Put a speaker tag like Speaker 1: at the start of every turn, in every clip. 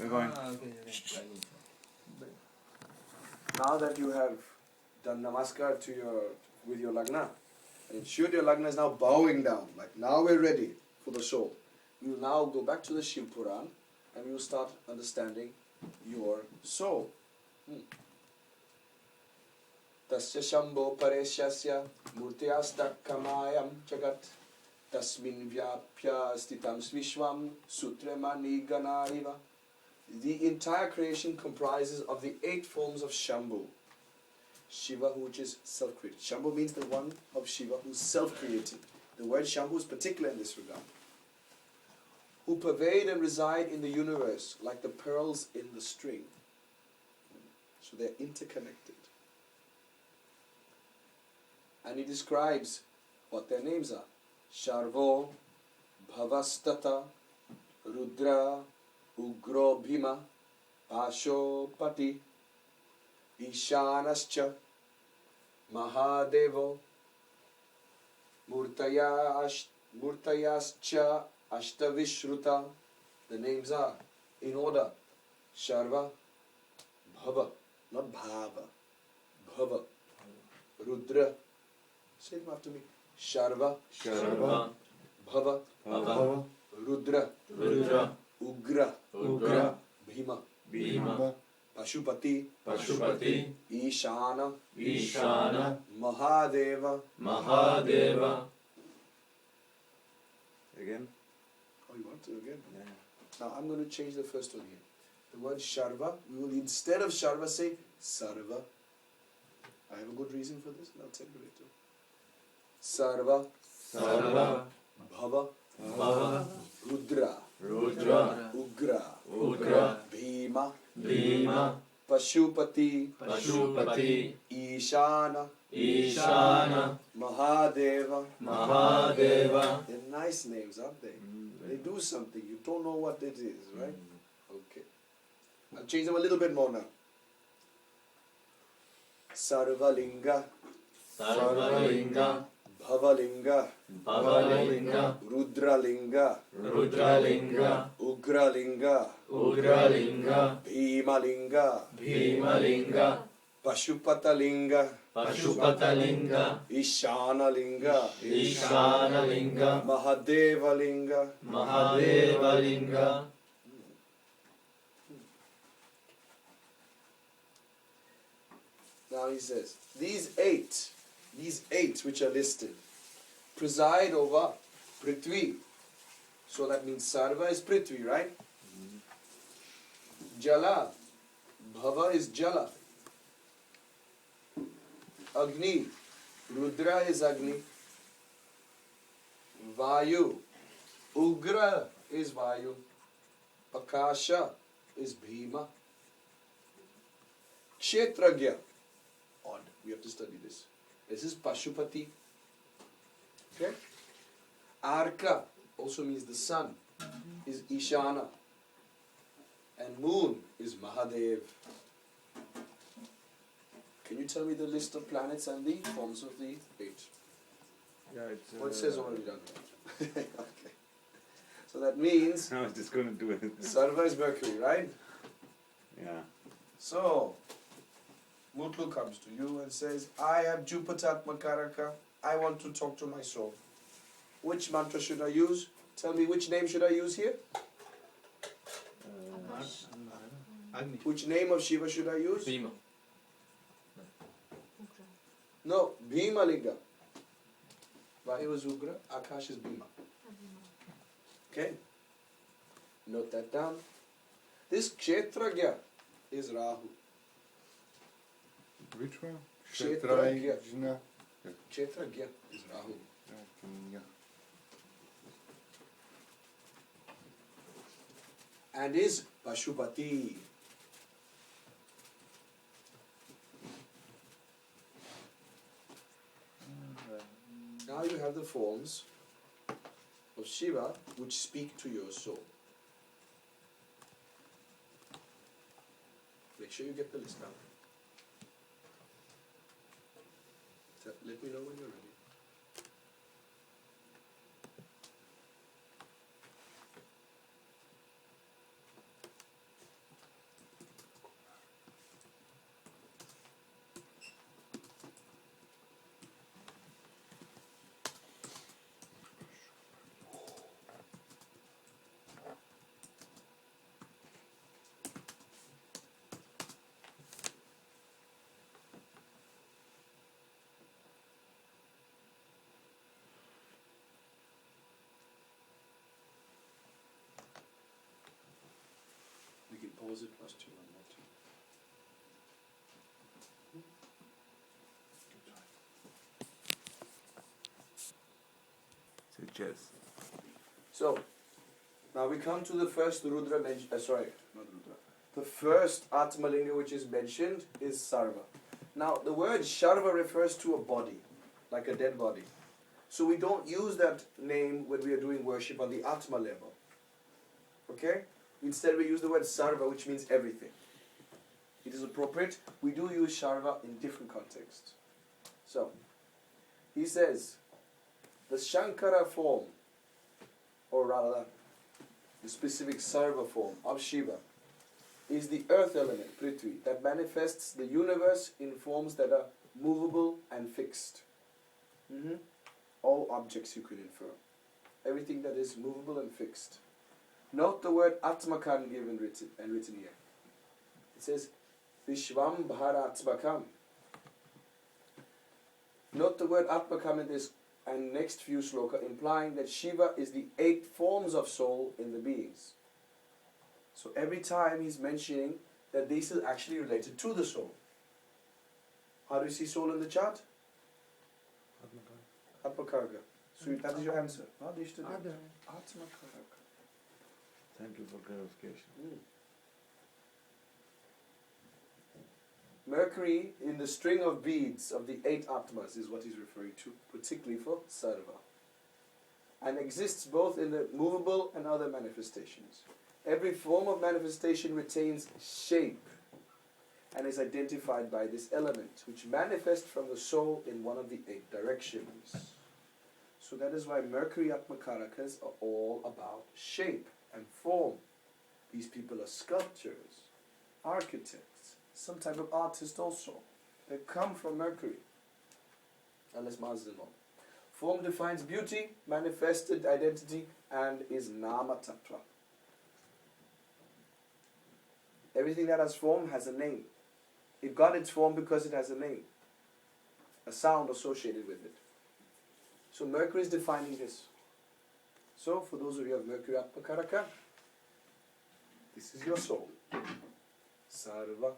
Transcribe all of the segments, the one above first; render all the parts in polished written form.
Speaker 1: We're going.
Speaker 2: Now that you have done namaskar with your lagna, and ensured your lagna is now bowing down, like now we're ready for the soul. You will now go back to the Shiv Puran and you will start understanding your soul. Tasya shambho pareshasya murtyastakkhamayam jagat tasmin vyapya stitam svishvam sutramani ganaiva. The entire creation comprises of the 8 forms of Shambhu. Shiva, which is self-created. Shambhu means the one of Shiva who's self-created. The word Shambhu is particular in this regard. Who pervade and reside in the universe like the pearls in the string. So they're interconnected. And he describes what their names are. Sharvo, Bhavastata, Rudra, Ugro Bhima, Pasho Pati, Ishanascha, Mahadevo, Murtayascha Ashtavishruta. The names are in order. Sharva, Bhava, not Bhava, Bhava, Rudra. Say them after me. Sharva,
Speaker 1: Sharva,
Speaker 2: Bhava,
Speaker 1: Bhava,
Speaker 2: Rudra,
Speaker 1: Rudra,
Speaker 2: Ugra,
Speaker 1: Ugra,
Speaker 2: Bhima,
Speaker 1: Bhima,
Speaker 2: Pashupati,
Speaker 1: Pashupati,
Speaker 2: Ishana,
Speaker 1: Ishana,
Speaker 2: Mahadeva.
Speaker 1: Mahadeva. Again?
Speaker 2: Oh, you want to again?
Speaker 1: Yeah.
Speaker 2: Now I'm going to change the first one here. The word Sharva, we will instead of Sharva say Sarva. I have a good reason for this, and I'll tell you later. Sarva,
Speaker 1: Sarva,
Speaker 2: Bhava,
Speaker 1: Bhava,
Speaker 2: Rudra,
Speaker 1: Rudra,
Speaker 2: Ugra,
Speaker 1: Ugra,
Speaker 2: Bhima,
Speaker 1: Bhima,
Speaker 2: Pashupati,
Speaker 1: Pashupati,
Speaker 2: Ishana,
Speaker 1: Ishana,
Speaker 2: Mahadeva.
Speaker 1: Mahadeva.
Speaker 2: They're nice names, aren't they? They do something. You don't know what it is, right? Okay. I'll change them a little bit more now. Sarvalinga,
Speaker 1: Sarvalinga,
Speaker 2: Bhavalinga,
Speaker 1: Bhavalinga,
Speaker 2: Rudralinga,
Speaker 1: Rudralinga,
Speaker 2: Ugralinga,
Speaker 1: Ugralinga,
Speaker 2: Bhimalinga,
Speaker 1: Bhimalinga,
Speaker 2: Pashupatalinga,
Speaker 1: Pashupatalinga,
Speaker 2: Ishanalinga,
Speaker 1: Ishanalinga,
Speaker 2: Mahadevalinga.
Speaker 1: Mahadevalinga.
Speaker 2: Now he says, these eight which are listed, preside over Prithvi. So that means Sarva is Prithvi, right? Jala, Bhava is Jala. Agni, Rudra is Agni. Vayu, Ugra is Vayu. Akasha is Bhima. Kshetragya, odd, we have to study this. This is Pashupati. Okay? Arka also means the sun, is Ishana. And moon is Mahadev. Can you tell me the list of planets and the forms of the 8?
Speaker 1: Yeah, it's.
Speaker 2: What says already done? Okay. So that means
Speaker 1: I was just going to do it.
Speaker 2: Sarva is Mercury, right?
Speaker 1: Yeah.
Speaker 2: So, Mutlu comes to you and says, I am Jupatatma Karaka. I want to talk to my soul. Which mantra should I use? Tell me which name should I use here?
Speaker 3: Agni.
Speaker 2: Which name of Shiva should I use?
Speaker 3: Bhima.
Speaker 2: No, Bhima Linga. Vayu is Ugra, Akash is Bhima. Okay? Note that down. This Kshetragya is Rahu.
Speaker 4: Which one?
Speaker 2: Kshetragya.
Speaker 4: Kshetrajna.
Speaker 2: Kshetragya is Rahu. And is Pashupati. Now you have the forms of Shiva which speak to your soul. Make sure you get the list down. So let me know when you're ready. Pause it, must you one more time.
Speaker 1: Suggest.
Speaker 2: So, now we come to the first Rudra mentioned, sorry, not Rudra. The first Atmalinga which is mentioned is Sarva. Now, the word Sharva refers to a body, like a dead body. So we don't use that name when we are doing worship on the Atma level. Okay? Instead we use the word Sarva, which means everything. It is appropriate. We do use Sharva in different contexts. So, he says, the Shankara form, or rather, the specific Sarva form of Shiva, is the earth element, Prithvi, that manifests the universe in forms that are movable and fixed. All objects you could infer. Everything that is movable and fixed. Note the word Atmakan given and written here. It says, Vishvam Bharatsmakam. Note the word Atmakam in this and next few sloka, implying that Shiva is the 8 forms of soul in the beings. So every time he's mentioning that this is actually related to the soul. How do you see soul in the chart? Atmakarga. So that is your answer. Atmakarga.
Speaker 1: Thank you for clarification.
Speaker 2: Mercury in the string of beads of the 8 Atmas is what he's referring to, particularly for Sarva. And exists both in the movable and other manifestations. Every form of manifestation retains shape and is identified by this element, which manifests from the soul in one of the 8 directions. So that is why Mercury Atmakarakas are all about shape and form. These people are sculptors, architects, some type of artist also. They come from Mercury. Unless Mars is not. Form defines beauty, manifested identity, and is Nama Tattva. Everything that has form has a name. It got its form because it has a name. A sound associated with it. So Mercury is defining this. So for those of you who have Mercury Atmakaraka, this is your soul. Sarva.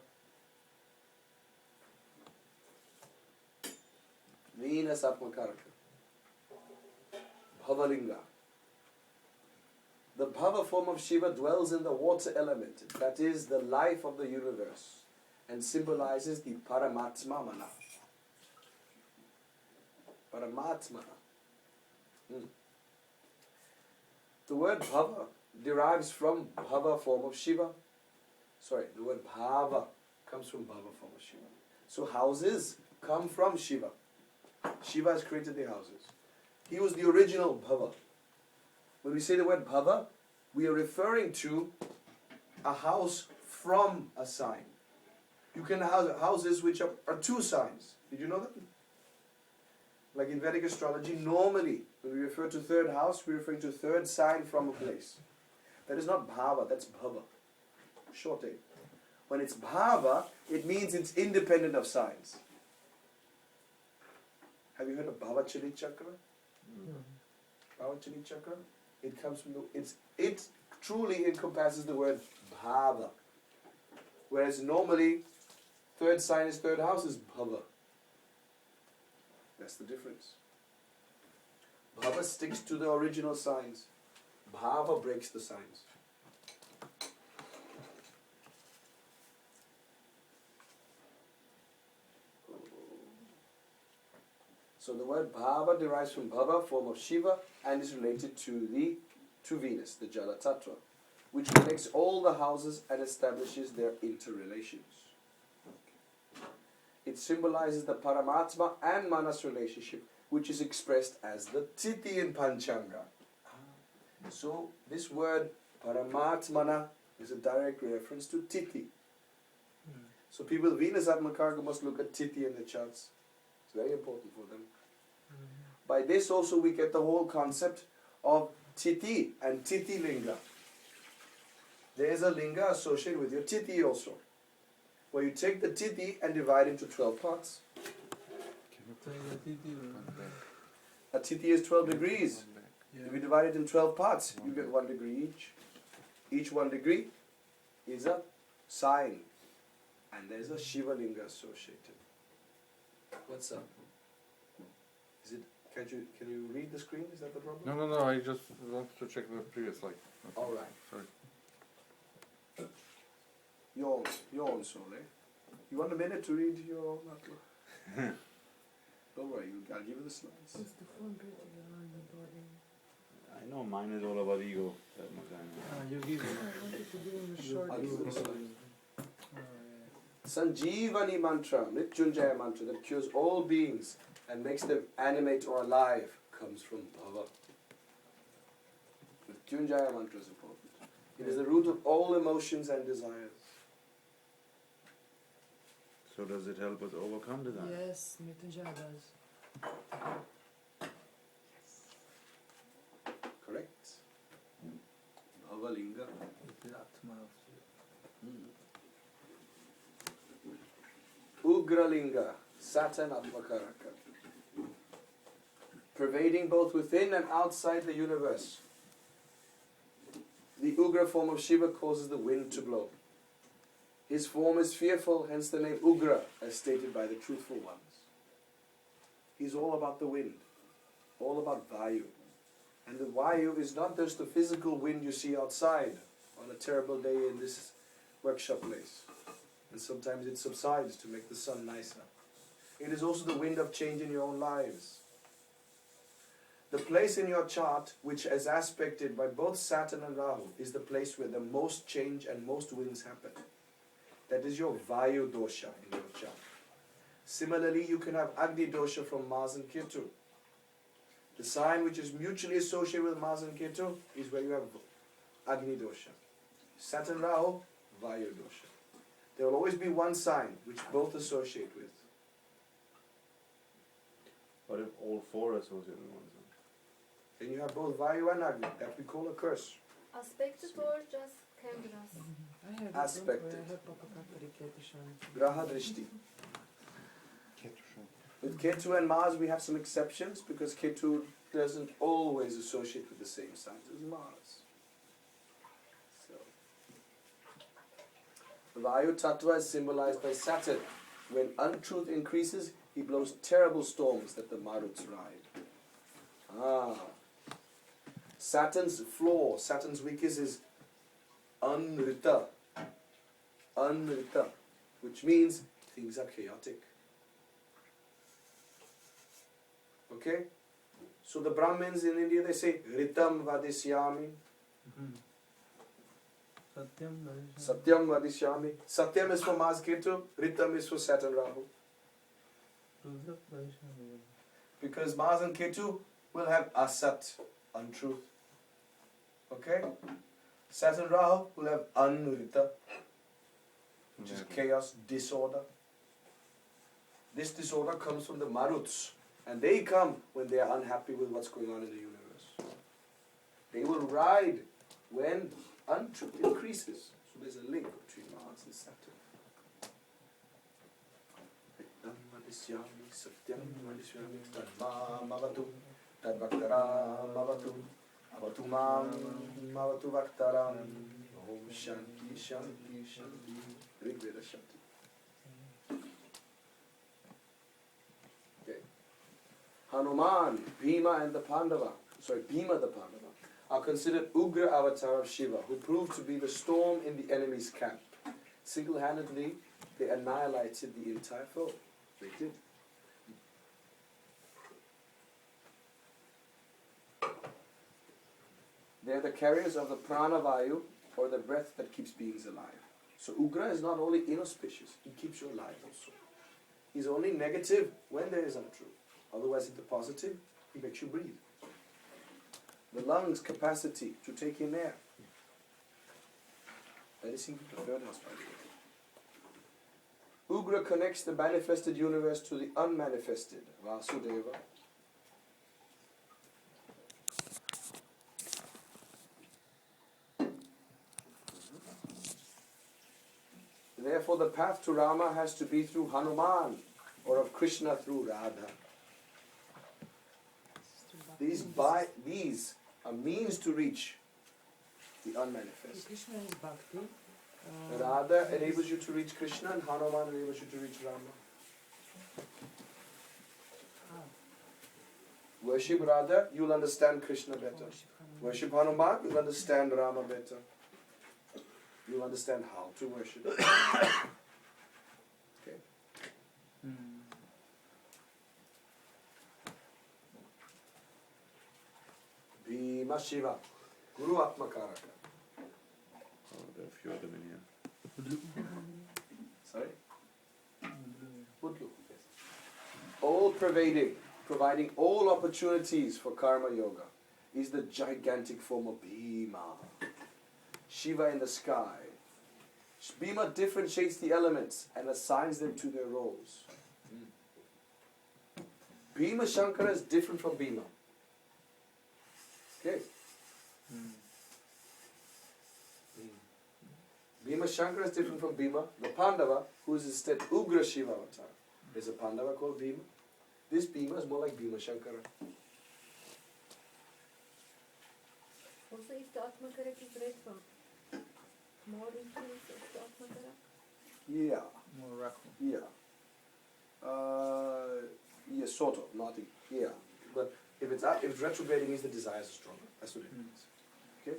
Speaker 2: Venus Atmakaraka. Bhavalinga. The Bhava form of Shiva dwells in the water element, that is the life of the universe, and symbolizes the Paramatma Mana. Paramatma. The word Bhava derives from Bhava form of Shiva. Sorry, the word Bhava comes from Bhava form of Shiva. So houses come from Shiva. Shiva has created the houses. He was the original Bhava. When we say the word Bhava, we are referring to a house from a sign. You can have houses which are 2 signs. Did you know that? Like in Vedic astrology, normally when we refer to 3rd house, we're referring to 3rd sign from a place. That is not Bhava, that's Bhava. Short A. When it's Bhava, it means it's independent of signs. Have you heard of Bhava Chali Chakra? Bhava Chali Chakra? It comes from it truly encompasses the word Bhava. Whereas normally, 3rd sign is 3rd house is Bhava. That's the difference. Bhava sticks to the original signs. Bhava breaks the signs. So the word Bhava derives from Bhava, form of Shiva, and is related to Venus, the Jala Tattva, which connects all the houses and establishes their interrelations. It symbolizes the Paramatma and Manas relationship, which is expressed as the Titi in Panchanga. So this word Paramatmana is a direct reference to Titi. So people with Venus Atmakarga must look at Titi in the charts. It's very important for them. By this also we get the whole concept of Titi and Titi Linga. There is a Linga associated with your Titi also, where you take the Titi and divide into 12 parts. A Titi is 12 degrees. If you divide it in 12 parts, you get 1 degree each. Each 1 degree is a sign, and there is a Shiva Linga associated. What's up? Is it? Can you read the screen? Is that the problem?
Speaker 1: No. I just wanted to check the previous slide.
Speaker 2: All right.
Speaker 1: Sorry.
Speaker 2: Your own soul, eh? You want a minute to read your own atla? Don't worry, I'll give you the slides.
Speaker 4: Is the phone breathing around the body?
Speaker 1: I know mine is all about ego. That much I know.
Speaker 3: You give me.
Speaker 4: I wanted to do in a short.
Speaker 2: I'll give you the slides. Sanjeevani mantra, Mrityunjaya mantra, that cures all beings and makes them animate or alive, comes from Bhava. Mrityunjaya mantra is important. It is the root of all emotions and desires.
Speaker 1: So does it help us overcome desire?
Speaker 4: Yes, Mrityunjaya does.
Speaker 2: Correct? Bhava Linga. Ugra Linga, Satan Atmakaraka. Pervading both within and outside the universe. The Ugra form of Shiva causes the wind to blow. His form is fearful, hence the name Ugra, as stated by the truthful ones. He's all about the wind, all about Vayu. And the Vayu is not just the physical wind you see outside on a terrible day in this workshop place. And sometimes it subsides to make the sun nicer. It is also the wind of change in your own lives. The place in your chart, which is aspected by both Saturn and Rahu, is the place where the most change and most winds happen. That is your Vayu dosha in your chart. Similarly, you can have Agni dosha from Mars and Ketu. The sign which is mutually associated with Mars and Ketu is where you have Agni dosha. Saturn Rahu, Vayu dosha. There will always be one sign which both associate with.
Speaker 1: What if all four associate with one sign?
Speaker 2: Then you have both Vayu and Agni. That we call a curse.
Speaker 5: Aspected or just cameras?
Speaker 4: I have
Speaker 2: Aspected.
Speaker 4: I have Papa Kapari Ketushan.
Speaker 2: Graha Drishti. With Ketu and Mars we have some exceptions because Ketu doesn't always associate with the same signs as Mars. So, Vayu Tattva is symbolized by Saturn. When untruth increases, he blows terrible storms that the Maruts ride. Saturn's flaw, Saturn's weakness is Anrita. Anrita, which means things are chaotic. Okay? So the Brahmins in India, they say, Ritam Vadisyami. Satyam Vadisyami. Satyam is for Mars Ketu, Ritam is for Saturn Rahu. Because Mars and Ketu will have Asat, untruth. Okay? Saturn Rahu will have Anurita, which is chaos, disorder. This disorder comes from the Maruts. And they come when they are unhappy with what's going on in the universe. They will ride when untruth increases. So there's a link between Mars and Saturn. Satyam Vadishyami Tadma Mavatu Tadvaktara Mavatu Avatu Mam Mavatu Vaktaram Om Shanti Shanti Shanti Rigveda Shanti. Hanuman, Bhima and the Pandava, Bhima the Pandava, are considered Ugra avatar of Shiva, who proved to be the storm in the enemy's camp. Single-handedly, they annihilated the entire foe. They did. They are the carriers of the pranavayu, or the breath that keeps beings alive. So Ugra is not only inauspicious, he keeps you alive also. He's only negative when there is untruth. Otherwise, in the positive, he makes you breathe. The lungs' capacity to take in air. That is in the third house, by the way. Ugra connects the manifested universe to the unmanifested, Vasudeva. Therefore, the path to Rama has to be through Hanuman, or of Krishna through Radha. These are means to reach the unmanifest.
Speaker 4: Krishna is Bhakti,
Speaker 2: Radha enables you to reach Krishna and Hanuman enables you to reach Rama. Worship Radha, you'll understand Krishna better. Worship Hanuman, you'll understand Rama better. You'll understand how to worship. Okay. Bhima Shiva, Guru Atmakaraka.
Speaker 1: Oh, there are a few of them in here.
Speaker 2: Sorry? Budlu. Yes. All pervading, providing all opportunities for karma yoga, is the gigantic form of Bhima. Shiva in the sky. Bhima differentiates the elements and assigns them to their roles. Bhima Shankara is different from Bhima. Okay. Bhima Shankara is different from Bhima. The Pandava, who is instead Ugra Shiva avatar, is a Pandava called Bhima. This Bhima is more like Bhima Shankara.
Speaker 5: Also, if the Atmakarak is read from more influence of the Atmakarak?
Speaker 2: Yeah.
Speaker 3: More raccoon.
Speaker 2: Yeah. Yeah, sort of. Not yeah. But if it's retrograding means the desires are stronger. That's what it means. Okay?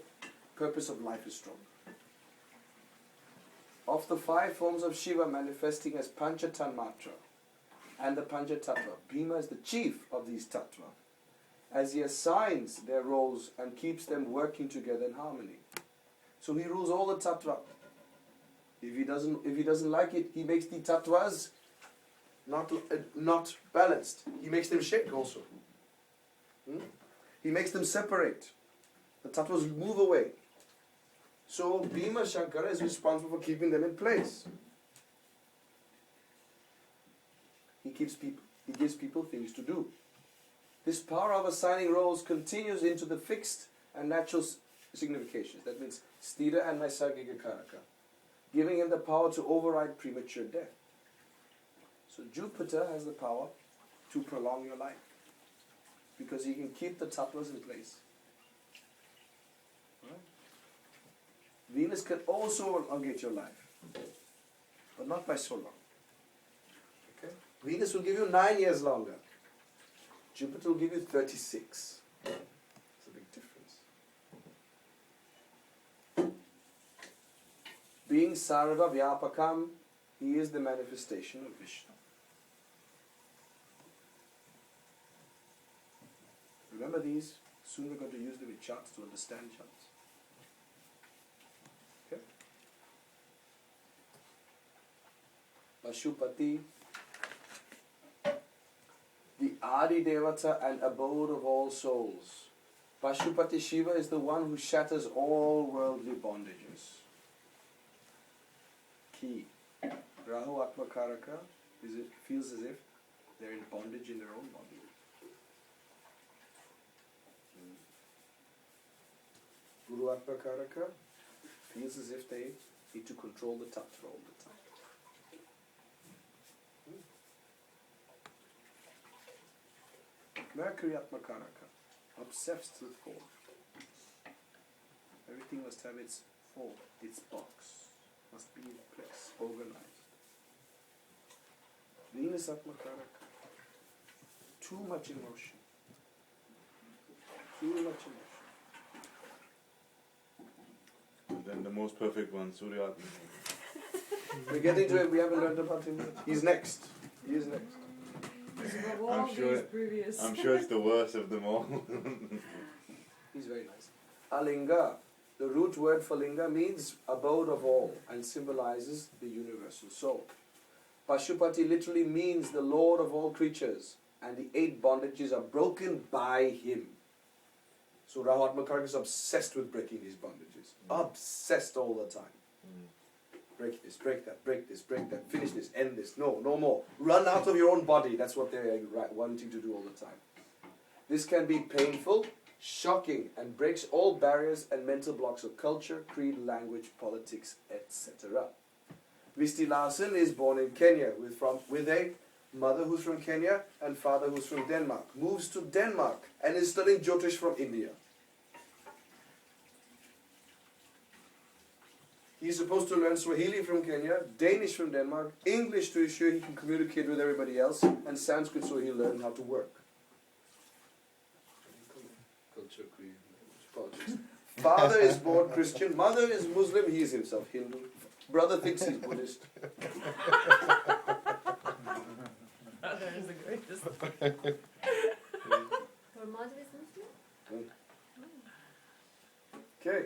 Speaker 2: Purpose of life is strong. Of the 5 forms of Shiva manifesting as Panchatanmatra and the Panchatattva, Bhima is the chief of these tattva, as he assigns their roles and keeps them working together in harmony. So he rules all the tattva. If he doesn't like it, he makes the tattvas not balanced. He makes them shake also. He makes them separate. The tattvas move away. So Bhima Shankara is responsible for keeping them in place. He gives people things to do. This power of assigning roles continues into the fixed and natural significations. That means Sthira and Naisargika Karaka, giving him the power to override premature death. So Jupiter has the power to prolong your life because he can keep the tattvas in place. Right? Venus can also elongate your life, but not by so long. Okay? Venus will give you 9 years longer. Jupiter will give you 36. It's a big difference. Being Sarva Vyapakam, he is the manifestation of Vishnu. Remember these? Soon we're going to use them in charts to understand charts. Okay? Pashupati, the Adi Devata and abode of all souls. Pashupati Shiva is the one who shatters all worldly bondages. Key. Rahu Atmakaraka feels as if they're in bondage in their own body. Guru Atmakaraka feels as if they need to control the tattva all the time. Mercury Atmakaraka, obsessed with form. Everything must have its form, its box, must be in place, organized. Venus Atmakaraka, too much emotion. Too much emotion.
Speaker 1: And then the most perfect one, Surya Atma.
Speaker 2: We're getting to it, we haven't learned about him yet. He's next. He is next.
Speaker 4: Above all these previous.
Speaker 1: I'm sure it's the worst of them all.
Speaker 2: He's very nice. Alinga, the root word for linga means abode of all and symbolizes the universal soul. Pashupati literally means the lord of all creatures, and the 8 bondages are broken by him. So Rahu Atmakaraka is obsessed with breaking these bondages. Obsessed all the time. Break this, break that, break this, break that, finish this, end this. No, no more. Run out of your own body. That's what they're wanting to do all the time. This can be painful, shocking, and breaks all barriers and mental blocks of culture, creed, language, politics, etc. Visti Larsen is born in Kenya with a mother who's from Kenya and father who's from Denmark. Moves to Denmark and is studying Jyotish from India. He's supposed to learn Swahili from Kenya, Danish from Denmark, English to ensure he can communicate with everybody else, and Sanskrit so he'll learn how to work. Culture, creed, politics. Father is born Christian, mother is Muslim, he is himself Hindu. Brother thinks he's Buddhist.
Speaker 4: Brother is the greatest.
Speaker 5: Your mother is Muslim?
Speaker 2: Okay.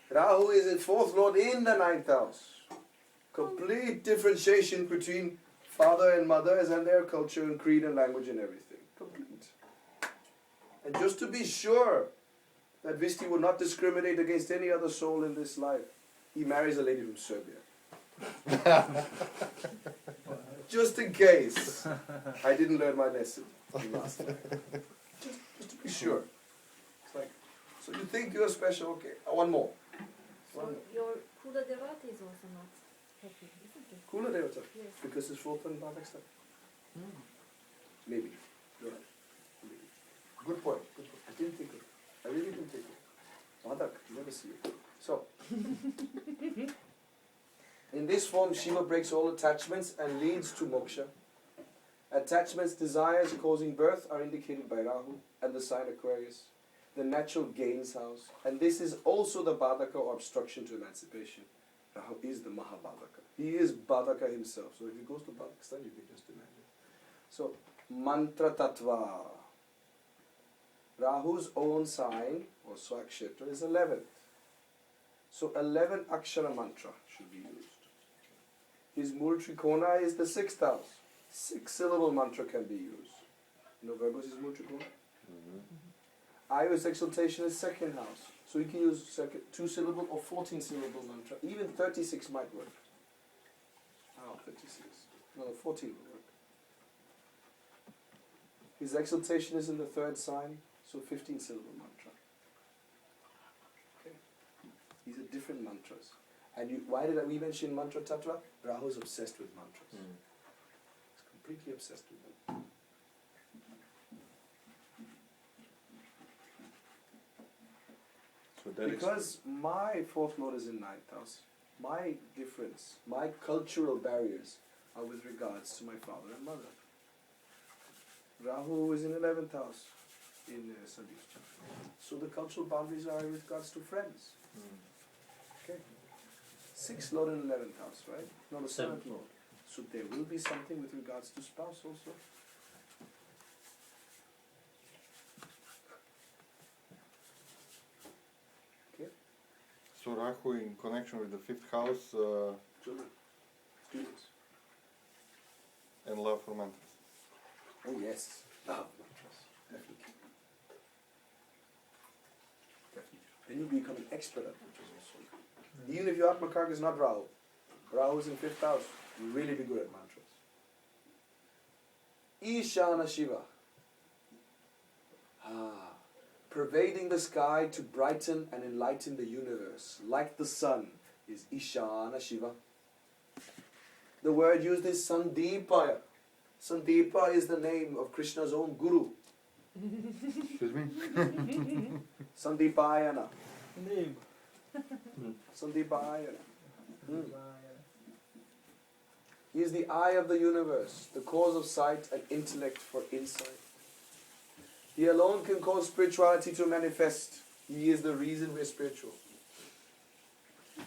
Speaker 2: Rahu is in fourth lord in the ninth house. Complete differentiation between father and mothers and their culture and creed and language and everything. Complete. And just to be sure that Visti would not discriminate against any other soul in this life, he marries a lady from Serbia. Just in case I didn't learn my lesson last time. Just to be sure. It's like, so you think you're special? Okay, one more.
Speaker 5: So your Kula Devata is also not happy, isn't it?
Speaker 2: Kula Devata,
Speaker 5: Yes.
Speaker 2: because it's fourth and Pakistan. Maybe. You're right. Maybe. Good point. Good point. I didn't think of it. I really didn't think of it. Madak, you never see it. So, in this form, Shiva breaks all attachments and leads to moksha. Attachments, desires causing birth are indicated by Rahu and the sign Aquarius, the natural gains house. And this is also the Badaka or obstruction to emancipation. Rahu is the Mahabadaka. He is Badaka himself. So if he goes to Pakistan, you can just imagine. So, Mantra Tattva. Rahu's own sign, or Swakshetra, is 11th. So 11 Akshara mantra should be used. His Mul Trikona is the 6th house. 6-syllable mantra can be used. You know Virgo's is Mul Trikona? Ayu's exaltation is 2nd house. So you can use 2-syllable or 14-syllable mantra. Even 36 might work. Oh, 36. No, 14 will work. His exaltation is in the 3rd sign. So 15-syllable mantra. Okay. These are different mantras. And why did we mention mantra tattva? Rahu is obsessed with mantras. He's completely obsessed with them.
Speaker 1: So that
Speaker 2: Because my fourth lord is in 9th house, my difference, my cultural barriers are with regards to my father and mother. Rahu is in 11th house in Sandeep's chart. So the cultural boundaries are with regards to friends. Okay. 6th lord in 11th house, right? Not a 7th lord. So there will be something with regards to spouse also. Okay.
Speaker 6: So Rahu in connection with the 5th house
Speaker 2: Children. Students.
Speaker 6: and love for mantras.
Speaker 2: Oh yes. Love mantras. Definitely. Then you become an expert at mantras also. Even if your Atma Karka is not Rahu, Rahu is in 5th house, you really be good at mantras. Ishana Shiva. Pervading the sky to brighten and enlighten the universe, like the sun, is Ishana Shiva. The word used is Sandipaya. Sandipa is the name of Krishna's own guru.
Speaker 6: Excuse me?
Speaker 2: Sandipayana.
Speaker 3: Name.
Speaker 2: Sandipayana. He is the eye of the universe, the cause of sight and intellect for insight. He alone can cause spirituality to manifest. He is the reason we're spiritual.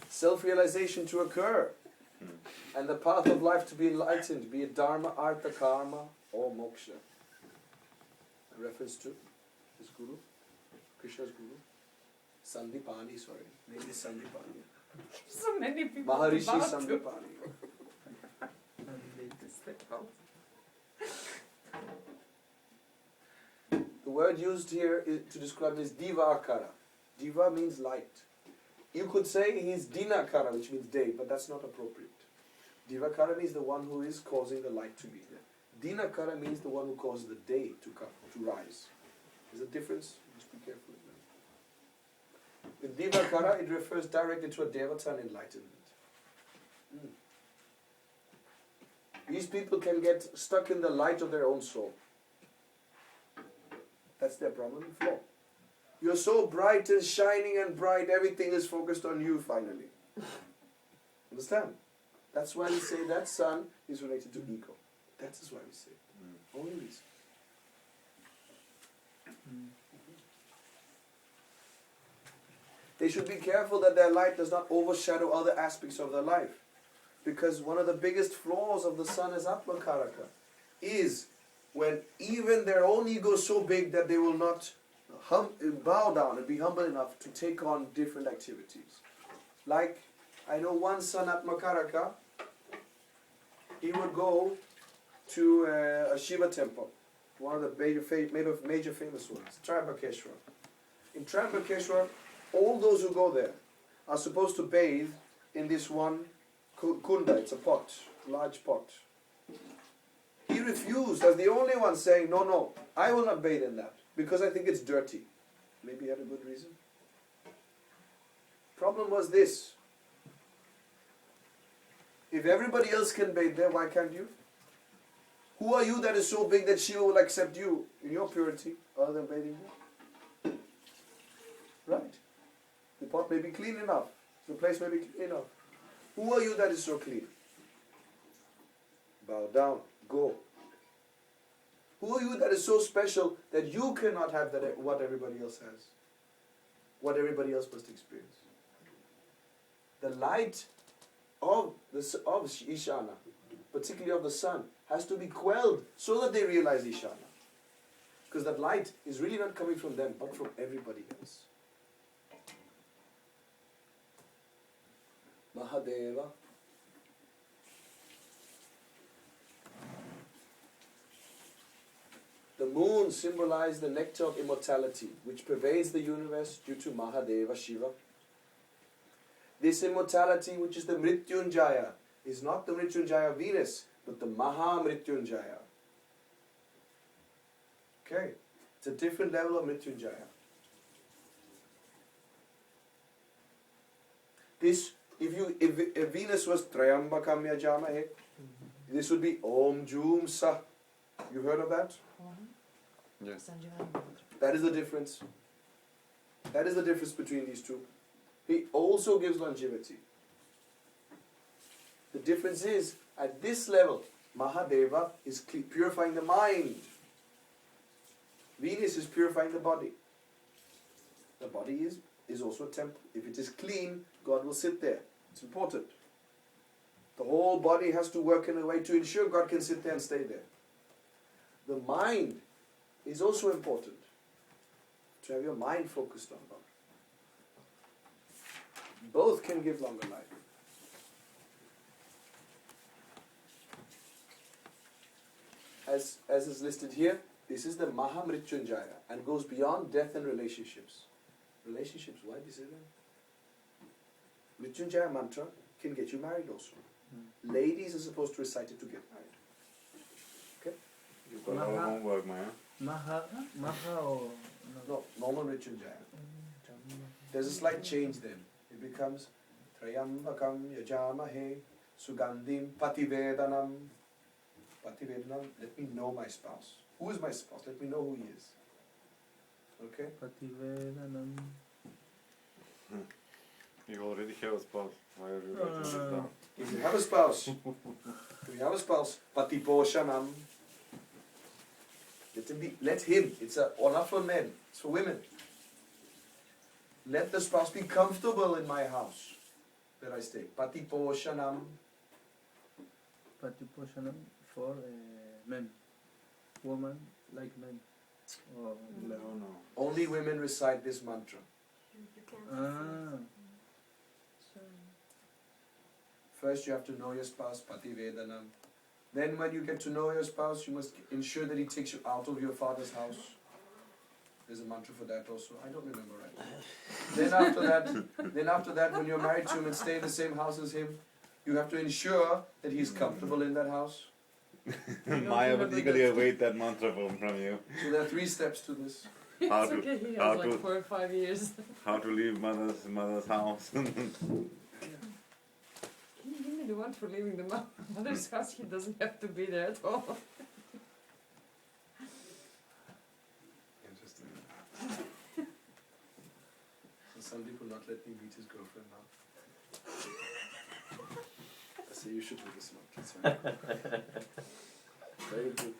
Speaker 2: Self-realization to occur. And the path of life to be enlightened, be it Dharma, Artha, Karma, or Moksha. A reference to his guru, Krishna's guru. Sandipani, sorry. Name is Sandipani.
Speaker 4: So many people
Speaker 2: Maharishi
Speaker 4: about to.
Speaker 2: Sandipani. The word used here to describe him is Divakara. Diva means light. You could say he's Dinakara, which means day, but that's not appropriate. Divakara means the one who is causing the light to be there. Dinakara means the one who causes the day to come, to rise. There's a difference. Just be careful with that. With Divakara, it refers directly to a devata and enlightenment. These people can get stuck in the light of their own soul. That's their problem and flaw. You're so bright and shining and bright, everything is focused on you finally. Understand? That's why we say that sun is related to ego. That is why we say it. Only reason. They should be careful that their light does not overshadow other aspects of their life. Because one of the biggest flaws of the sun as Atmakaraka is when even their own ego is so big that they will not bow down and be humble enough to take on different activities. Like, I know one son Atmakaraka, he would go to a Shiva temple, one of the major famous ones, Trimbakeshwar. In Trimbakeshwar, all those who go there are supposed to bathe in this one kunda, it's a pot, large pot. He refused as the only one, saying, no, I will not bathe in that because I think it's dirty. Maybe he had a good reason. Problem was this: if everybody else can bathe there, why can't you? Who are you that is so big that Shiva will accept you in your purity other than bathing there? Right. The pot may be clean enough. The place may be clean enough. Who are you that is so clean? Bow down. Go. Who are you that is so special that you cannot have that what everybody else has? What everybody else must experience? The light of Ishana, particularly of the sun, has to be quelled so that they realize Ishana. Because that light is really not coming from them, but from everybody else. Mahadeva. The moon symbolizes the nectar of immortality, which pervades the universe due to Mahadeva Shiva. This immortality, which is the Mrityunjaya, is not the Mrityunjaya Venus, but the Maha Mrityunjaya. Okay, it's a different level of Mrityunjaya. This, if Venus was Trayambakam Yajamahe, this would be Om Jum Sa. You heard of that?
Speaker 6: Yes.
Speaker 2: That is the difference. That is the difference between these two. He also gives longevity. The difference is, at this level, Mahadeva is purifying the mind. Venus is purifying the body. The body is also a temple. If it is clean, God will sit there. It's important. The whole body has to work in a way to ensure God can sit there and stay there. The mind is also important. To have your mind focused on God. Both can give longer life. As is listed here, this is the Maha Mrityunjaya and goes beyond death and relationships. Relationships, why do you say that? Mrityunjaya mantra can get you married also. Ladies are supposed to recite it to get married. Okay?
Speaker 1: You've got a lot of homework, man.
Speaker 3: Maha or
Speaker 2: No, normal Mrityunjaya. There's a slight change then. It becomes Trayambakam Yajamahe Sugandhim Pativedanam. Pativedanam, let me know my spouse. Who is my spouse? Let me know who he is. Okay?
Speaker 3: Pativedanam.
Speaker 6: You already have a spouse. Why are you writing this down?
Speaker 2: If you have a spouse, Patiposhanam. Let him, it's not for men, it's for women. Let the spouse be comfortable in my house where I stay. Patiposhanam.
Speaker 3: Patiposhanam for men. Woman like men. Oh.
Speaker 1: No.
Speaker 2: Only women recite this mantra.
Speaker 3: Ah.
Speaker 2: First you have to know your spouse, Pativedanam. Then when you get to know your spouse, you must ensure that he takes you out of your father's house. There's a mantra for that also. I don't remember right. Then after that, when you're married to him and stay in the same house as him, you have to ensure that he's comfortable in that house.
Speaker 1: Maya would eagerly await that mantra from you.
Speaker 2: So there are 3 steps to this.
Speaker 1: How
Speaker 4: It's
Speaker 1: to-
Speaker 4: okay, he
Speaker 1: how
Speaker 4: has like
Speaker 1: to-
Speaker 4: 4 or 5 years.
Speaker 1: How to leave mother's house.
Speaker 4: Can you give me the one for leaving the mother's house? He doesn't have to be there at all.
Speaker 2: Interesting. he beat his girlfriend now. I say you should do this mantra. It's very good.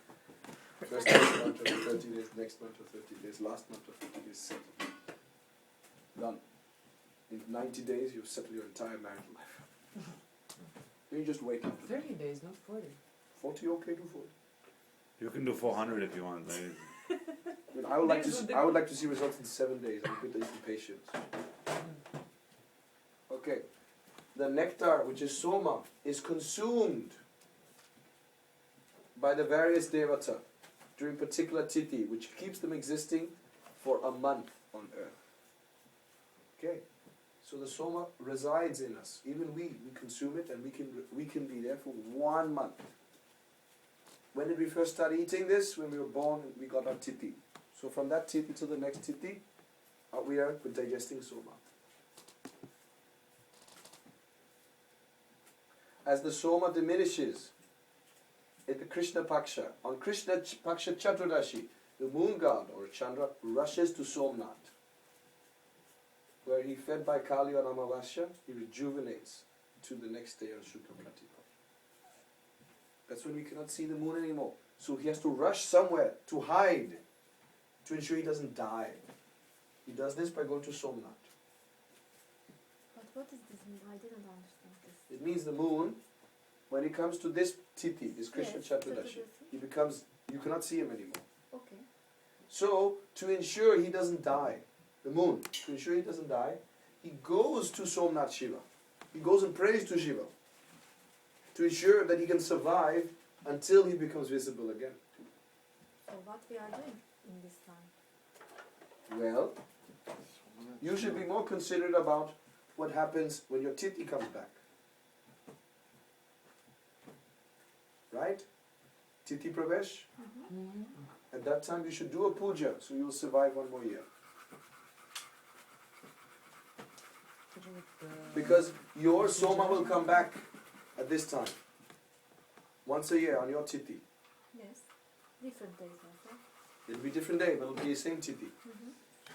Speaker 2: First mantra for 30 days, next mantra 30 days, last mantra 30 days, settled. Done. In 90 days, you've settled your entire marital life. You just wake up.
Speaker 4: 30 days, not 40.
Speaker 2: 40, okay, do 40.
Speaker 1: You can do 400 if you want. Like,
Speaker 2: I mean, I would like to see results in 7 days. I'm good at patience. Okay. The nectar, which is soma, is consumed by the various devata during particular tithi, which keeps them existing for a month on earth. Okay. So the soma resides in us. Even we consume it, and we can be there for 1 month. When did we first start eating this? When we were born, we got our tithi. So from that tithi to the next tithi, we are digesting soma. As the soma diminishes in the Krishna Paksha, on Krishna Paksha Chaturdashi, the moon god or Chandra rushes to Somnath, where he fed by Kali on Amavasya, he rejuvenates to the next day on Shukla Pratipad. That's when we cannot see the moon anymore. So he has to rush somewhere to hide, to ensure he doesn't die. He does this by going to Somnath.
Speaker 5: But what does this mean? I didn't understand this.
Speaker 2: It means the moon, when he comes to this tithi, this Krishna
Speaker 5: Yes,
Speaker 2: Chaturdashi, you cannot see him anymore.
Speaker 5: Okay.
Speaker 2: So, to ensure he doesn't die, the moon, to ensure he doesn't die, he goes to Somnath Shiva. He goes and prays to Shiva to ensure that he can survive until he becomes visible again.
Speaker 5: So what we are doing in this time?
Speaker 2: Well, you should be more considerate about what happens when your tithi comes back. Right? Tithi Pravesh? At that time you should do a puja so you will survive 1 more year. Because your soma will come back at this time. Once a year on your tithi.
Speaker 5: Yes. Different days also.
Speaker 2: It'll be different day, but it'll be the same tithi.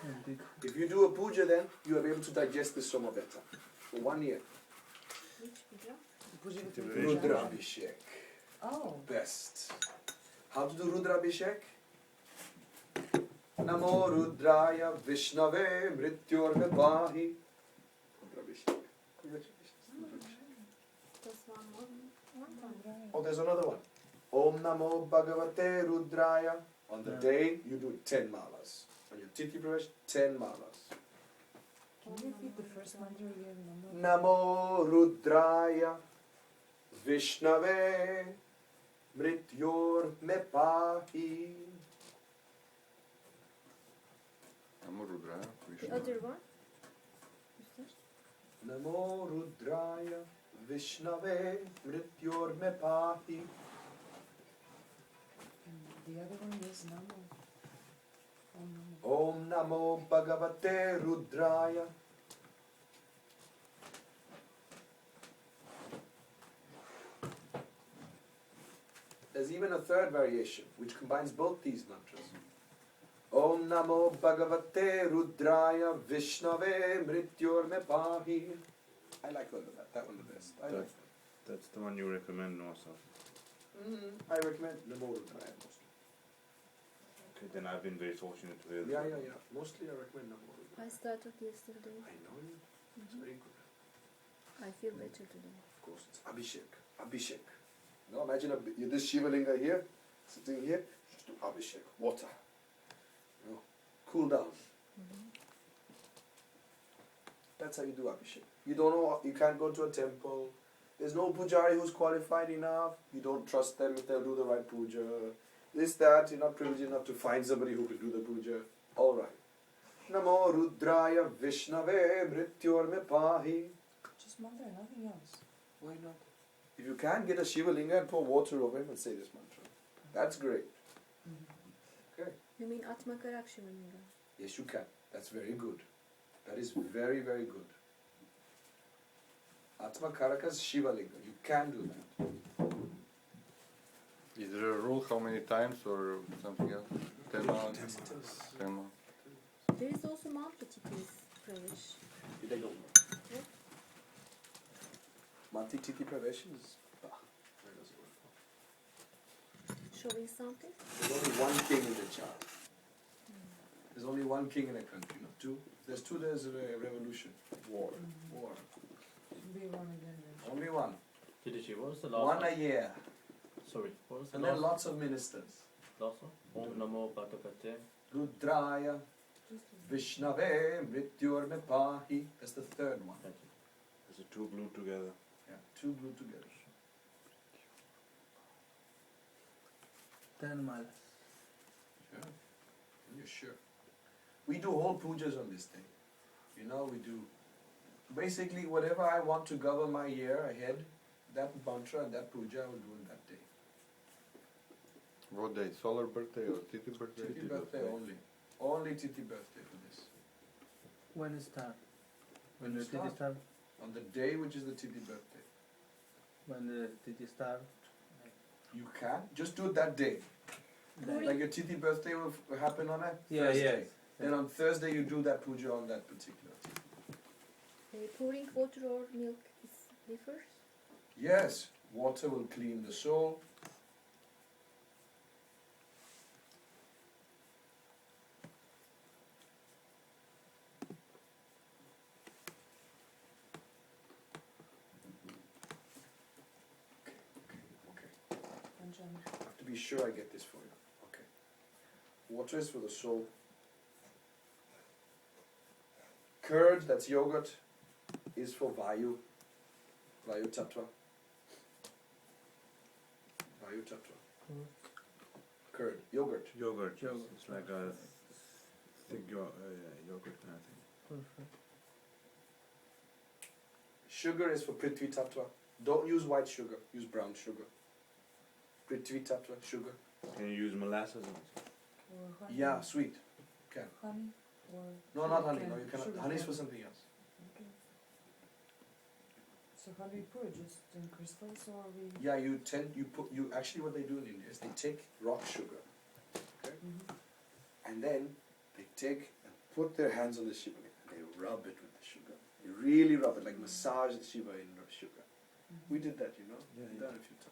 Speaker 3: Indeed.
Speaker 2: If you do a puja then, you are able to digest this soma better. For 1 year.
Speaker 5: Which puja?
Speaker 2: Rudra Abhishek.
Speaker 4: Oh.
Speaker 2: Best. How to do Rudra Abhishek? Namo Rudraya Vishnave Mrityor Vahi. Rudra Abhishek.
Speaker 5: Just one more. One time.
Speaker 2: Oh, there's another one. Om Namo Bhagavate Rudraya. On the day, you do 10 malas. On your Tithi Pravesh, 10 malas.
Speaker 4: Can you repeat the first mantra again?
Speaker 2: Namo Rudraya Vishnave Mrityor me pahi.
Speaker 6: Namo Rudra,
Speaker 5: The
Speaker 6: Vishnu.
Speaker 5: other one?
Speaker 2: Namo Rudraya Vishnave Mrityor me pahi.
Speaker 4: The other one is Namo.
Speaker 2: Om Namo Bhagavate Rudraya. There's even a third variation which combines both these mantras. Om Namo Bhagavate Rudraya Vishnave Mrityor me pahi. I like that one the best. I like that.
Speaker 1: that's the one you recommend also.
Speaker 2: I recommend Namo Rudraya mostly.
Speaker 1: Okay, then I've been very fortunate to hear
Speaker 2: Yeah.
Speaker 1: that.
Speaker 2: Mostly I recommend Namo Rudraya.
Speaker 5: I started yesterday.
Speaker 2: I know it. It's very good.
Speaker 5: I feel better today.
Speaker 2: Of course, it's Abhishek. Abhishek. Now imagine this Shiva Linga here, sitting here, just do Abhishek, water. Cool down. That's how you do Abhishek. You don't know, you can't go to a temple. There's no pujari who's qualified enough. You don't trust them if they'll do the right puja. This, that, you're not privileged enough to find somebody who can do the puja. Alright. Namo Rudraya Vishnave Mrityor me pahi.
Speaker 4: Just mantra, nothing else.
Speaker 2: Why not? If you can get a Shiva Linga and pour water over him and say this mantra, that's great. Okay.
Speaker 5: You mean Atmakarak Shiva Linga?
Speaker 2: Yes, you can. That's very good. That is very, very good. Atma Karakas Shiva Linga. You can do that.
Speaker 6: Is there a rule how many times or something else? 10 months? 10 months.
Speaker 5: There is also Mount Titis Pravesh.
Speaker 2: They don't know.
Speaker 5: Yeah.
Speaker 2: Mati Titi Pravesh is where does it work?
Speaker 5: Showing something?
Speaker 2: There's only one king in the chart. There's only one king in a country, not two. There's two, there's a revolution. War. War.
Speaker 4: Be one again then.
Speaker 2: Only one.
Speaker 1: Tidishi, what was the last
Speaker 2: One a year.
Speaker 1: Sorry, what was the
Speaker 2: And then
Speaker 1: last
Speaker 2: lots of ministers.
Speaker 1: last one? Om Namo Patakate.
Speaker 2: Rudraya,
Speaker 4: Just
Speaker 2: Vishnave, Mrityur Me Pahi. That's the third one.
Speaker 1: Thank you. Is the two glued together?
Speaker 2: Yeah, two glued together.
Speaker 3: 10 miles.
Speaker 2: Sure. You're sure. We do whole pujas on this day. You know, we do. Basically, whatever I want to govern my year ahead, that mantra and that puja I will do on that day.
Speaker 6: What day? Solar birthday or Titi birthday?
Speaker 2: Titi birthday only. Only Titi birthday for this.
Speaker 3: When it start?
Speaker 2: When
Speaker 3: the
Speaker 2: you
Speaker 3: Titi
Speaker 2: start?
Speaker 3: start?
Speaker 2: On the day which is the Titi birthday.
Speaker 3: When the Titi start?
Speaker 2: You can. Just do it that day.
Speaker 5: Puri.
Speaker 2: Like your Titi birthday will happen on a
Speaker 3: Yeah,
Speaker 2: Thursday.
Speaker 3: yes.
Speaker 2: Then on Thursday you do that puja on that particular Titi.
Speaker 5: Pouring water or milk is differs?
Speaker 2: Yes, water will clean the soul. Okay.
Speaker 4: Panchami.
Speaker 2: I have to be sure I get this for you. Okay. Water is for the soul. Curd, that's yogurt, is for Vayu. Vayu Tattva. Vayu Tattva. Curd, yogurt.
Speaker 1: Yogurt.
Speaker 3: Yogurt.
Speaker 1: It's like a thick yogurt kind of thing.
Speaker 3: Perfect.
Speaker 2: Sugar is for Prithvi Tattva. Don't use white sugar, use brown sugar. Prithvi Tattva, sugar.
Speaker 1: Can you use molasses also?
Speaker 4: Or honey.
Speaker 2: Yeah, sweet.
Speaker 4: Honey or
Speaker 2: No, not honey.
Speaker 4: sugar
Speaker 2: No,
Speaker 4: cane.
Speaker 2: you cannot.
Speaker 4: Sugar
Speaker 2: Honey is
Speaker 4: cane.
Speaker 2: for something else.
Speaker 4: Okay. So how do you put it? Just in crystals or we?
Speaker 2: Yeah, you actually what they do in India is they take rock sugar, okay, and then they take and put their hands on the Shiva and they rub it with the sugar. They really rub it, like massage the Shiva in sugar. We did that, you know.
Speaker 1: Yeah,
Speaker 2: We've
Speaker 1: yeah.
Speaker 2: done it a few times.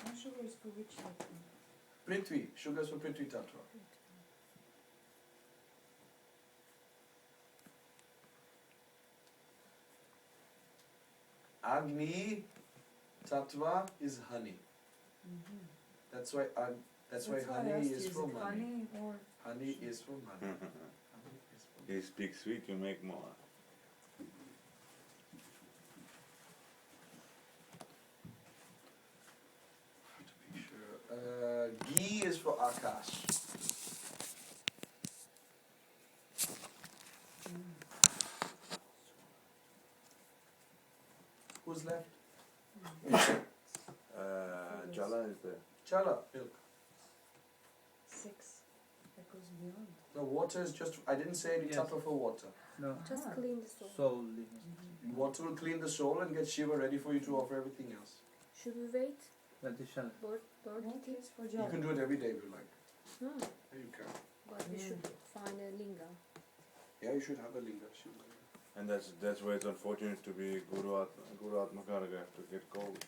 Speaker 4: What sugar is for which tattva?
Speaker 2: Prithvi, sugars for Prithvi Tattva. Agni Tattva is honey. That's why that's why
Speaker 4: I
Speaker 2: honey
Speaker 4: asked
Speaker 2: is
Speaker 4: you,
Speaker 2: for
Speaker 4: it
Speaker 2: money.
Speaker 4: honey or
Speaker 2: Honey is for money. Honey is for
Speaker 1: You speak sweet, you make more.
Speaker 2: to be sure. Ghee is for Akash. Who's left?
Speaker 1: Jala is there.
Speaker 2: Chala, milk.
Speaker 4: 6. That goes beyond.
Speaker 2: No, water is just. I didn't say any
Speaker 3: Yes.
Speaker 2: tattva for water.
Speaker 3: No.
Speaker 5: Just
Speaker 4: Ah.
Speaker 5: clean the soul.
Speaker 3: Solely.
Speaker 2: Water will clean the soul and get Shiva ready for you to offer everything else.
Speaker 5: Should we wait?
Speaker 3: That is shallow.
Speaker 5: Bird
Speaker 4: What
Speaker 5: eating?
Speaker 4: is for
Speaker 2: You
Speaker 4: Java?
Speaker 2: can do it every day if you like.
Speaker 5: No,
Speaker 2: Yeah, you can.
Speaker 5: but we should find a linga.
Speaker 2: Yeah, you should have a linga Shiva.
Speaker 1: And that's why it's unfortunate to be Guru Atmakaraga have to get cold.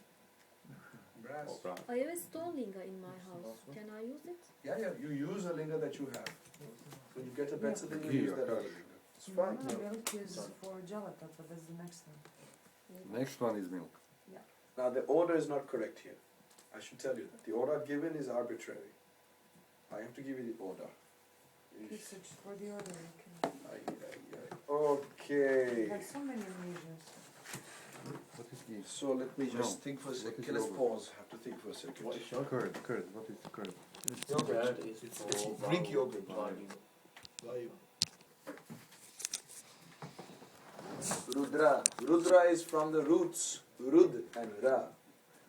Speaker 2: Brass.
Speaker 1: Or brown.
Speaker 5: I have a stone linga in my house. Can I use it?
Speaker 2: Yeah, yeah. You use a linga that you have. When you get a better thing, you
Speaker 6: Ghee
Speaker 2: use
Speaker 6: or
Speaker 2: that
Speaker 6: curd.
Speaker 2: other linga. It's
Speaker 4: No,
Speaker 2: fine.
Speaker 4: milk is
Speaker 2: Sorry.
Speaker 4: for Java tattva. That's the next one.
Speaker 6: Next one is milk.
Speaker 2: Now the order is not correct here. I should tell you that the order given is arbitrary. I have to give you the order.
Speaker 4: Please search for the order.
Speaker 2: Ay, ay, ay. Okay.
Speaker 4: Have so many Indonesians.
Speaker 6: What is ghee?
Speaker 2: So let me just
Speaker 6: No.
Speaker 2: think for a
Speaker 6: What
Speaker 2: second.
Speaker 6: is
Speaker 2: Okay, let's
Speaker 6: yogurt?
Speaker 2: pause. Have to think for a second.
Speaker 1: What is short?
Speaker 6: Curd. What is curd?
Speaker 2: Yogurt.
Speaker 1: is
Speaker 2: It's Greek yogurt. Rudra. Rudra is from the roots Rud and Ra,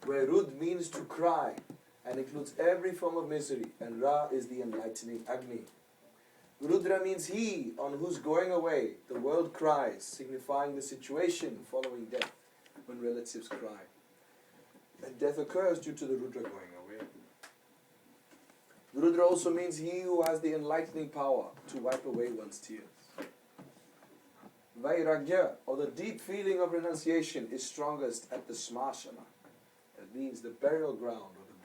Speaker 2: where Rud means to cry and includes every form of misery, and Ra is the enlightening Agni. Rudra means he on whose going away the world cries, signifying the situation following death when relatives cry. And death occurs due to the Rudra going away. Rudra also means he who has the enlightening power to wipe away one's tears. Vairagya, or the deep feeling of renunciation, is strongest at the smashana. That means the burial ground or the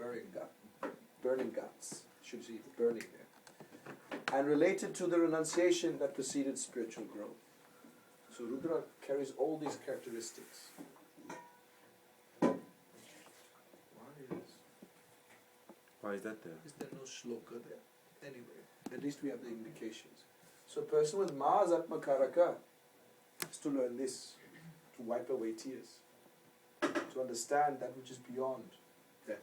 Speaker 2: burning guts. Should see the burning there. And related to the renunciation that preceded spiritual growth. So Rudra carries all these characteristics.
Speaker 1: Why is that there?
Speaker 2: Is there no shloka there? Anyway, at least we have the indications. So a person with Ma's Atmakaraka has to learn this, to wipe away tears, to understand that which is beyond death.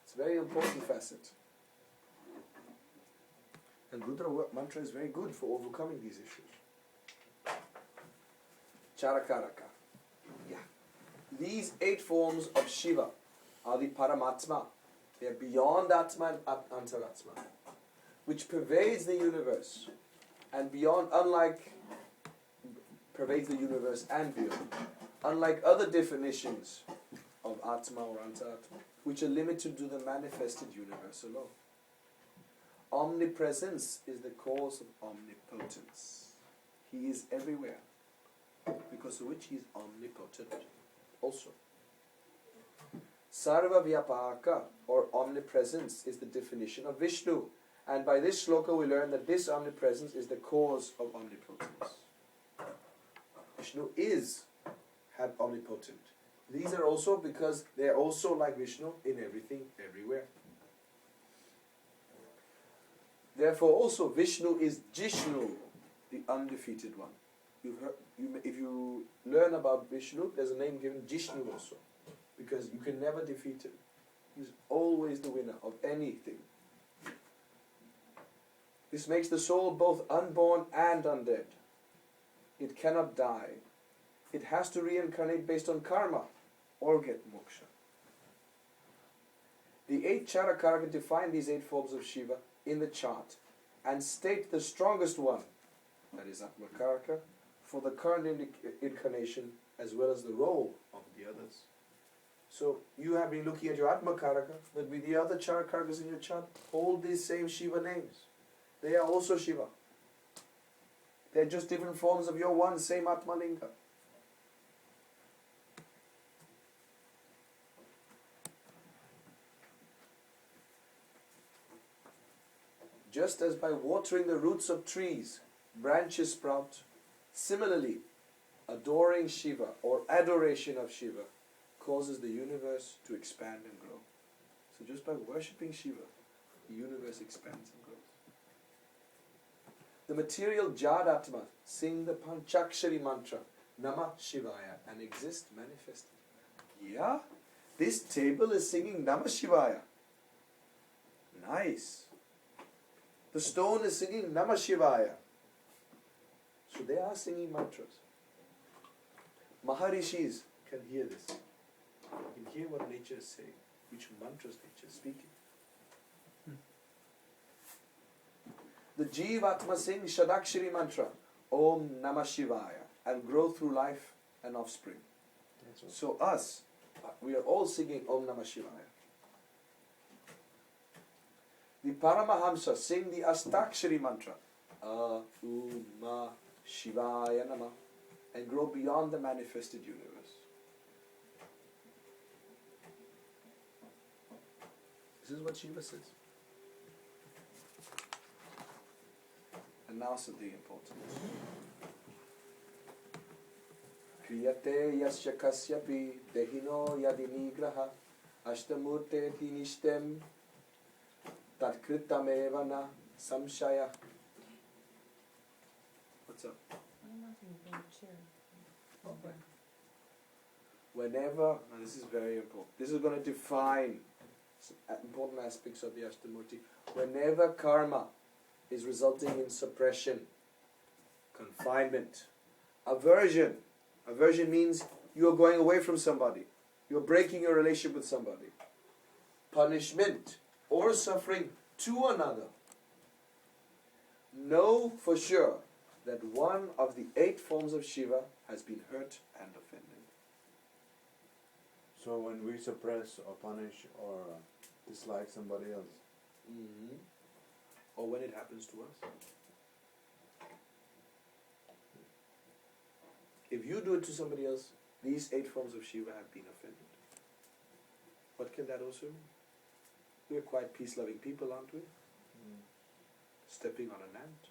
Speaker 2: It's a very important facet. And Rudra mantra is very good for overcoming these issues. Charakaraka. Yeah. These 8 forms of Shiva are the Paramatma. They are beyond Atma and Antaratma, which pervades the universe, and beyond, pervades the universe and beyond. Unlike other definitions of Atma or Antaratma, which are limited to the manifested universe alone. Omnipresence is the cause of omnipotence. He is everywhere, because of which he is omnipotent also. Sarva Vyapaka, or omnipresence, is the definition of Vishnu. And by this shloka we learn that this omnipresence is the cause of omnipotence. Vishnu is omnipotent. These are also because they are also like Vishnu in everything, everywhere. Therefore also Vishnu is Jishnu, the undefeated one. If you learn about Vishnu, there's a name given Jishnu also. Because you can never defeat him. He's always the winner of anything. This makes the soul both unborn and undead. It cannot die. It has to reincarnate based on karma or get moksha. The 8 Charakaraka define these 8 forms of Shiva in the chart and state the strongest one, that is Atmakaraka, for the current incarnation as well as the role of the others. So you have been looking at your Atmakaraka, but with the other Charakarakas in your chart, hold these same Shiva names. They are also Shiva. They are just different forms of your one same Atmalinga. Just as by watering the roots of trees, branches sprout, similarly, adoring Shiva or adoration of Shiva causes the universe to expand and grow. So just by worshipping Shiva, the universe expands and grows. The material Jadatma sing the Panchakshari mantra, Namah Shivaya, and exist manifested. Yeah, this table is singing Namah Shivaya. Nice. The stone is singing Namah Shivaya. So they are singing mantras. Maharishis can hear this. You can hear what nature is saying, which mantras nature is speaking. The Jivatma sing Shadakshari mantra, Om Namah Shivaya, and grow through life and offspring. So us, we are all singing Om Namah Shivaya. The Paramahamsa sing the Astakshari mantra, Ma Shivaya Namah, and grow beyond the manifested universe. This is what Shiva says. And now something important. Kriyate yasya kasyapi dehino yadinigraha ashtamurte tinishtem tatkritameva na samshaya. What's up?
Speaker 4: I'm not in the chair. Okay.
Speaker 2: Whenever, and this is very important, this is going to define some important aspects of the Ashtamurti. Whenever karma is resulting in suppression, confinement, aversion. Aversion means you are going away from somebody. You are breaking your relationship with somebody. Punishment or suffering to another. Know for sure that one of the 8 forms of Shiva has been hurt and offended.
Speaker 1: So when we suppress or punish or dislike somebody else,
Speaker 2: Mm-hmm. Or when it happens to us. If you do it to somebody else, these 8 forms of Shiva have been offended. What can that also mean? We're quite peace-loving people, aren't we? Stepping on an ant.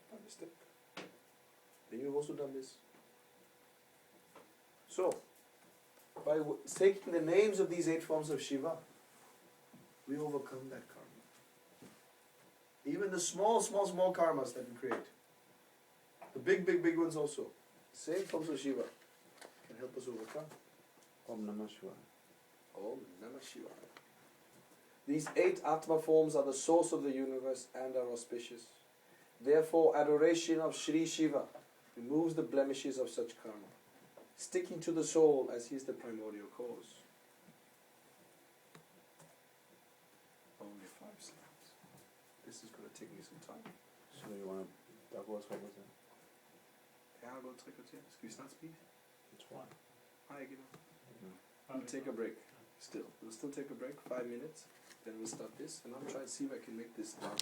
Speaker 2: By mistake. Then you've also done this. So, by taking the names of these 8 forms of Shiva, we overcome that karma. Even the small karmas that we create. The big ones also. Same forms of Shiva can help us overcome.
Speaker 1: Om Namah Shivaya.
Speaker 2: Om Namah Shivaya. These 8 Atma forms are the source of the universe and are auspicious. Therefore, adoration of Shri Shiva removes the blemishes of such karma, sticking to the soul as he is the primordial cause. Only 5 slides. This is going to take me some time.
Speaker 1: So you want to talk about something?
Speaker 2: Ja, gå 3 kvarter. Skal vi snart spise?
Speaker 1: It's fine.
Speaker 2: Nej, ikke endnu. We'll take a break. We'll still take a break, 5 minutes. Then we'll start this, and I'll try to see if I can make this done.